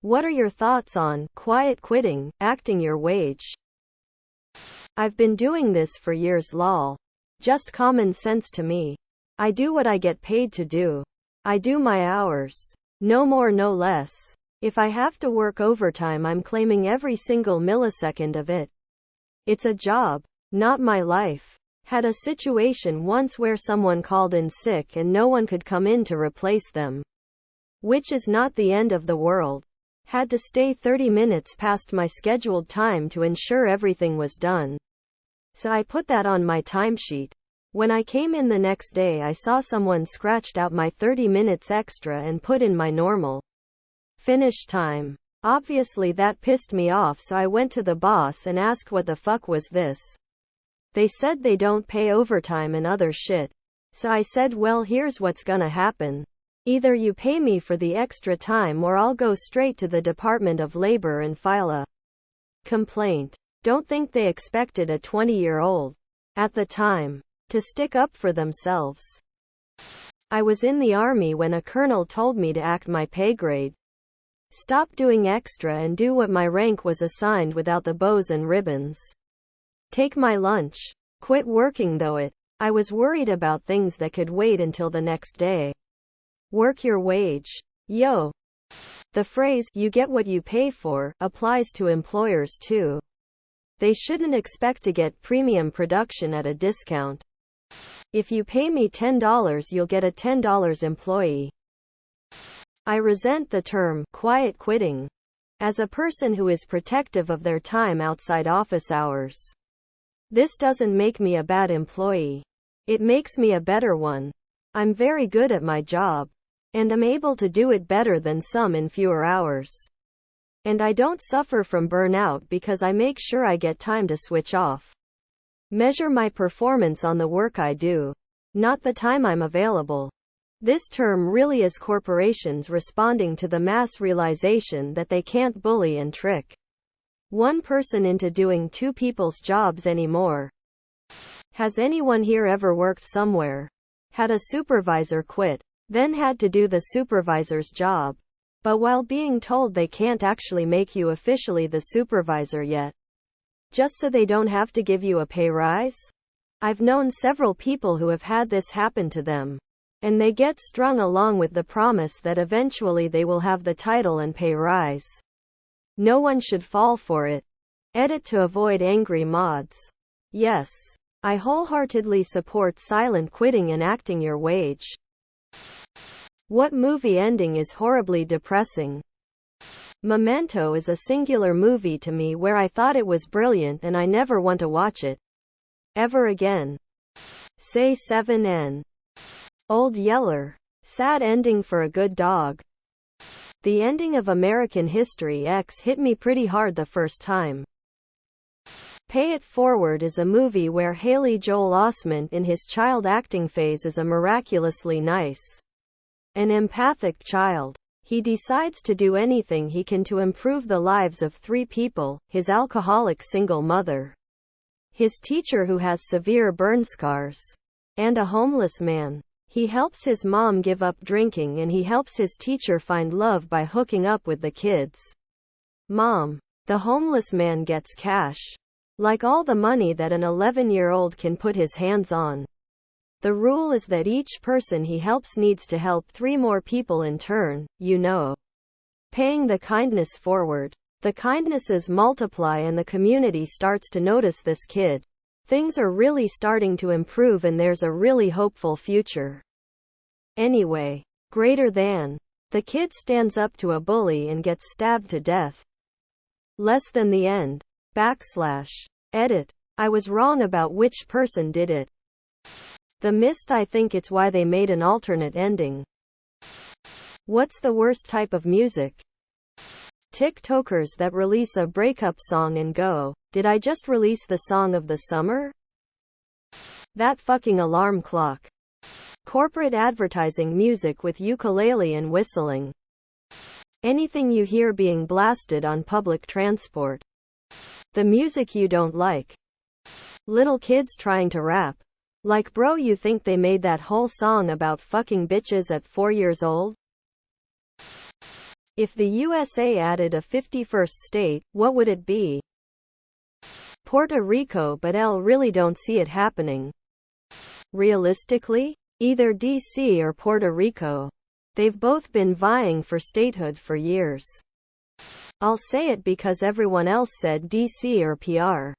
What are your thoughts on quiet quitting, acting your wage? I've been doing this for years lol. Just common sense to me. I do what I get paid to do. I do my hours. No more no less. If I have to work overtime, I'm claiming every single millisecond of it. It's a job, not my life. Had a situation once where someone called in sick and no one could come in to replace them. Which is not the end of the world. Had to stay 30 minutes past my scheduled time to ensure everything was done. So I put that on my timesheet. When I came in the next day, I saw someone scratched out my 30 minutes extra and put in my normal finish time. Obviously that pissed me off, so I went to the boss and asked what the fuck was this. They said they don't pay overtime and other shit. So I said, well, here's what's gonna happen. Either you pay me for the extra time or I'll go straight to the Department of Labor and file a complaint. Don't think they expected a 20-year-old, at the time, to stick up for themselves. I was in the army when a colonel told me to act my pay grade. Stop doing extra and do what my rank was assigned without the bows and ribbons. Take my lunch. Quit working though it. I was worried about things that could wait until the next day. Work your wage. Yo. The phrase, you get what you pay for, applies to employers too. They shouldn't expect to get premium production at a discount. If you pay me $10, you'll get a $10 employee. I resent the term, quiet quitting, as a person who is protective of their time outside office hours. This doesn't make me a bad employee. It makes me a better one. I'm very good at my job. And I'm able to do it better than some in fewer hours. And I don't suffer from burnout because I make sure I get time to switch off. Measure my performance on the work I do, not the time I'm available. This term really is corporations responding to the mass realization that they can't bully and trick one person into doing two people's jobs anymore. Has anyone here ever worked somewhere, had a supervisor quit, then had to do the supervisor's job, but while being told they can't actually make you officially the supervisor yet, just so they don't have to give you a pay rise? I've known several people who have had this happen to them, and they get strung along with the promise that eventually they will have the title and pay rise. No one should fall for it. Edit to avoid angry mods. Yes, I wholeheartedly support silent quitting and acting your wage. What movie ending is horribly depressing? Memento is a singular movie to me where I thought it was brilliant and I never want to watch it ever again. Say 7N. Old Yeller. Sad ending for a good dog. The ending of American History X hit me pretty hard the first time. Pay It Forward is a movie where Haley Joel Osment in his child acting phase is a miraculously nice, an empathic child. He decides to do anything he can to improve the lives of three people: his alcoholic single mother, his teacher who has severe burn scars, and a homeless man. He helps his mom give up drinking and he helps his teacher find love by hooking up with the kids' mom. The homeless man gets cash. Like all the money that an 11-year-old can put his hands on. The rule is that each person he helps needs to help 3 more people in turn, paying the kindness forward. The kindnesses multiply and the community starts to notice this kid. Things are really starting to improve and there's a really hopeful future. Anyway, greater than. The kid stands up to a bully and gets stabbed to death. Less than the end. Edit. I was wrong about which person did it. The Mist. I think it's why they made an alternate ending. What's the worst type of music? TikTokers that release a breakup song and go, "Did I just release the song of the summer?" That fucking alarm clock. Corporate advertising music with ukulele and whistling. Anything you hear being blasted on public transport. The music you don't like. Little kids trying to rap. Like, bro, you think they made that whole song about fucking bitches at 4 years old? If the USA added a 51st state, what would it be? Puerto Rico, but I really don't see it happening. Realistically, either DC or Puerto Rico. They've both been vying for statehood for years. I'll say it because everyone else said DC or PR.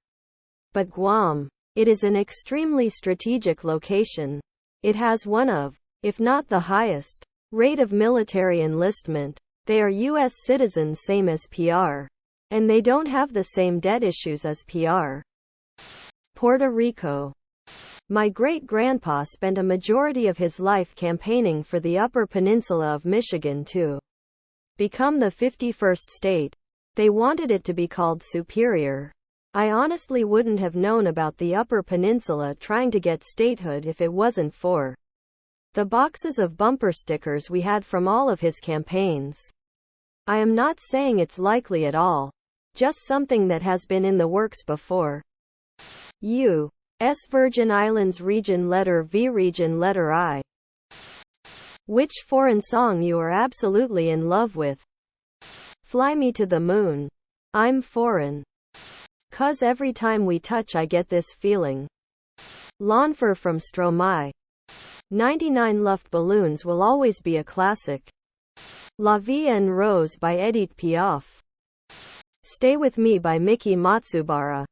But Guam. It is an extremely strategic location. It has one of, if not the highest, rate of military enlistment. They are U.S. citizens same as PR. And they don't have the same debt issues as PR. Puerto Rico. My great-grandpa spent a majority of his life campaigning for the Upper Peninsula of Michigan to become the 51st state. They wanted it to be called Superior. I honestly wouldn't have known about the Upper Peninsula trying to get statehood if it wasn't for the boxes of bumper stickers we had from all of his campaigns. I am not saying it's likely at all. Just something that has been in the works before. U.S. Virgin Islands Region Letter V Region Letter I. Which foreign song you are absolutely in love with? Fly Me to the Moon. I'm foreign. 'Cause every time we touch I get this feeling. L'Enfer from Stromae. 99 Luft Balloons will always be a classic. La Vie en Rose by Edith Piaf. Stay With Me by Miki Matsubara.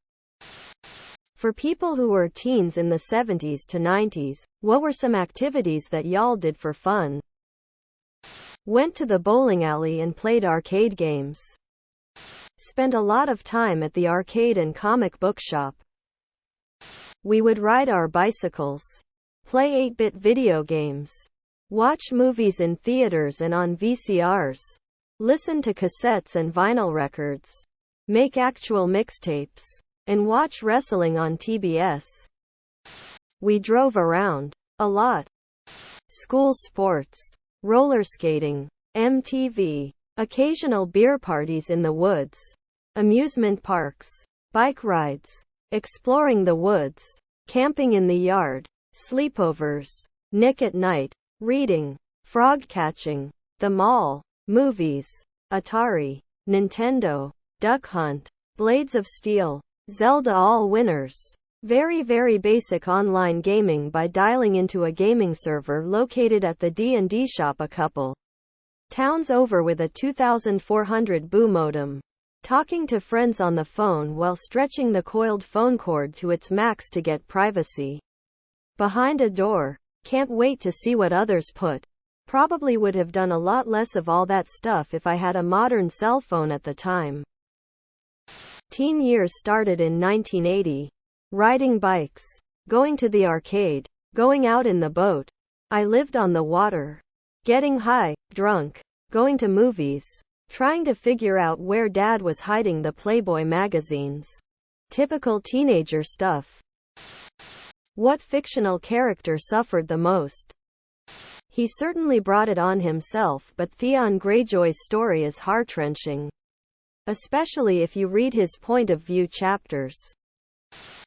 For people who were teens in the 70s to 90s, what were some activities that y'all did for fun? Went to the bowling alley and played arcade games. Spent a lot of time at the arcade and comic book shop. We would ride our bicycles. Play 8-bit video games. Watch movies in theaters and on VCRs. Listen to cassettes and vinyl records. Make actual mixtapes. And watch wrestling on TBS. We drove around. A lot. School sports. Roller skating. MTV. Occasional beer parties in the woods. Amusement parks. Bike rides. Exploring the woods. Camping in the yard. Sleepovers. Nick at Night. Reading. Frog catching. The mall. Movies. Atari. Nintendo. Duck Hunt. Blades of Steel. Zelda all winners. Very basic online gaming by dialing into a gaming server located at the D&D shop a couple towns over with a 2400 BOO modem. Talking to friends on the phone while stretching the coiled phone cord to its max to get privacy. Behind a door. Can't wait to see what others put. Probably would have done a lot less of all that stuff if I had a modern cell phone at the time. Teen years started in 1980. Riding bikes. Going to the arcade. Going out in the boat. I lived on the water. Getting high, drunk. Going to movies. Trying to figure out where Dad was hiding the Playboy magazines. Typical teenager stuff. What fictional character suffered the most? He certainly brought it on himself, but Theon Greyjoy's story is heart-wrenching. Especially if you read his point of view chapters.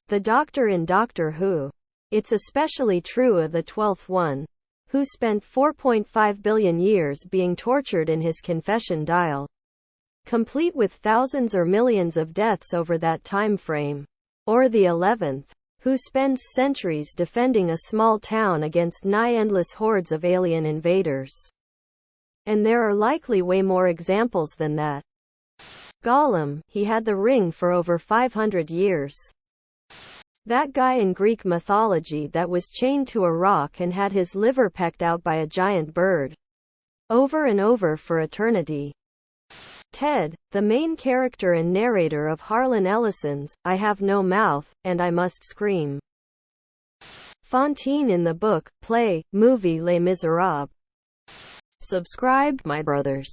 The Doctor in Doctor Who. It's especially true of the 12th one, who spent 4.5 billion years being tortured in his confession dial, complete with thousands or millions of deaths over that time frame. Or the 11th, who spends centuries defending a small town against nigh-endless hordes of alien invaders. And there are likely way more examples than that. Gollum, he had the ring for over 500 years. That guy in Greek mythology that was chained to a rock and had his liver pecked out by a giant bird. Over and over for eternity. Ted, the main character and narrator of Harlan Ellison's I Have No Mouth, and I Must Scream. Fantine in the book, play, movie Les Miserables. Subscribe, my brothers.